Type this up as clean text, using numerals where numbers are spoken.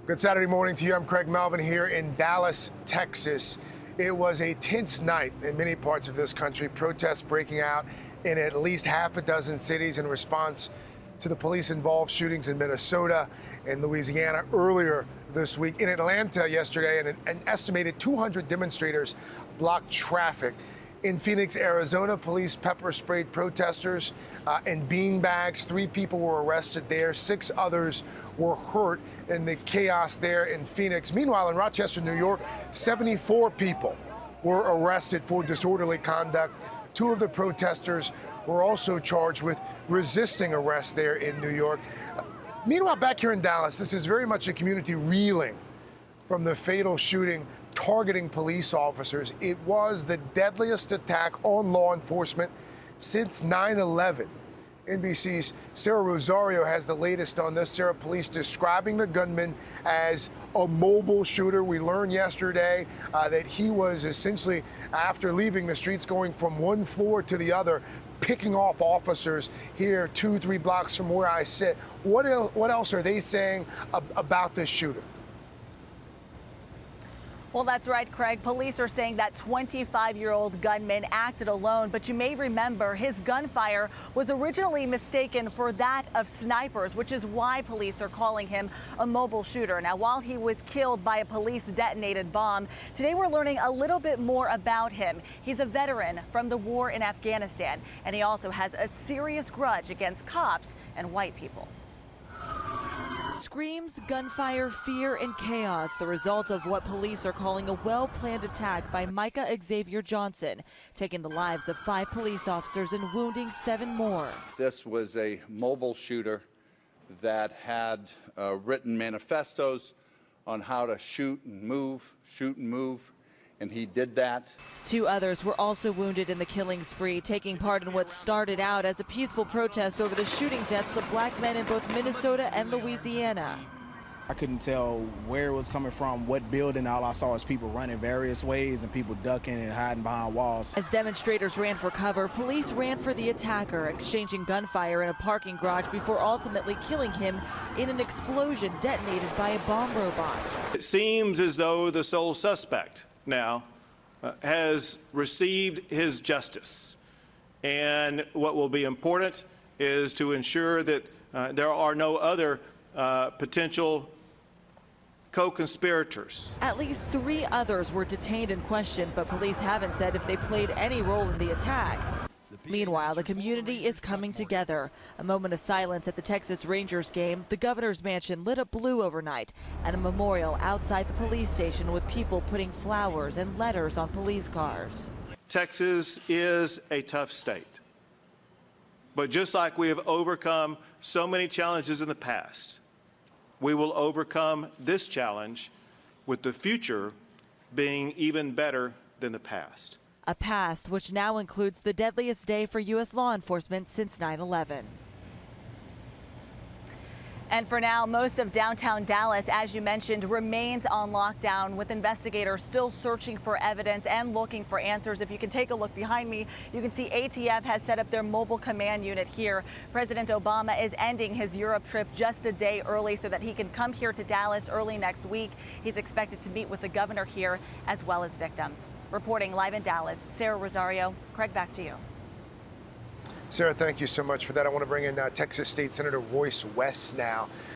Good Saturday morning to you. I'm Craig Melvin here in Dallas, Texas. It was a tense night in many parts of this country. Protests breaking out in at least half a dozen cities in response to the police-involved shootings in Minnesota and Louisiana earlier this week. In Atlanta yesterday, an estimated 200 demonstrators blocked traffic. In Phoenix, Arizona, police pepper sprayed protesters and beanbags. 3 people were arrested there. 6 others were hurt in the chaos there in Phoenix. Meanwhile, in Rochester, New York, 74 people were arrested for disorderly conduct. 2 of the protesters were also charged with resisting arrest there in New York. Meanwhile, back here in Dallas, this is very much a community reeling from the fatal shooting targeting police officers. It was the deadliest attack on law enforcement since 9/11. NBC's Sarah Rosario has the latest on this. Sarah, police describing the gunman as a mobile shooter. We learned yesterday that he was essentially, after leaving the streets, going from one floor to the other, picking off officers here 2-3 blocks from where I sit. What else are they saying about this shooter? Well, that's right, Craig. Police are saying that 25-year-old gunman acted alone, but you may remember his gunfire was originally mistaken for that of snipers, which is why police are calling him a mobile shooter. Now, while he was killed by a police-detonated bomb, today we're learning a little bit more about him. He's a veteran from the war in Afghanistan, and he also has a serious grudge against cops and white people. Screams, gunfire, fear, and chaos, the result of what police are calling a well-planned attack by Micah Johnson, taking the lives of 5 police officers and wounding 7 more. This was a mobile shooter that had written manifestos on how to shoot and move, and he did that. 2 others were also wounded in the killing spree, taking part in what started out as a peaceful protest over the shooting deaths of black men in both Minnesota and Louisiana. I couldn't tell where it was coming from, what building. All I saw was people running various ways and people ducking and hiding behind walls. As demonstrators ran for cover, police ran for the attacker, exchanging gunfire in a parking garage before ultimately killing him in an explosion detonated by a bomb robot. It seems as though the sole suspect now has received his justice. And what will be important is to ensure that there are no other potential co-conspirators. At least 3 others were detained and questioned, but police haven't said if they played any role in the attack. Meanwhile, the community is coming together. A moment of silence at the Texas Rangers game, the governor's mansion lit up blue overnight, and a memorial outside the police station with people putting flowers and letters on police cars. Texas is a tough state. But just like we have overcome so many challenges in the past, we will overcome this challenge with the future being even better than the past. A past which now includes the deadliest day for U.S. law enforcement since 9/11. And for now, most of downtown Dallas, as you mentioned, remains on lockdown, with investigators still searching for evidence and looking for answers. If you can take a look behind me, you can see ATF has set up their mobile command unit here. President Obama is ending his Europe trip just a day early so that he can come here to Dallas early next week. He's expected to meet with the governor here as well as victims. Reporting live in Dallas, Sarah Rosario. Craig, back to you. Sarah, thank you so much for that. I want to bring in Texas State Senator Royce West now.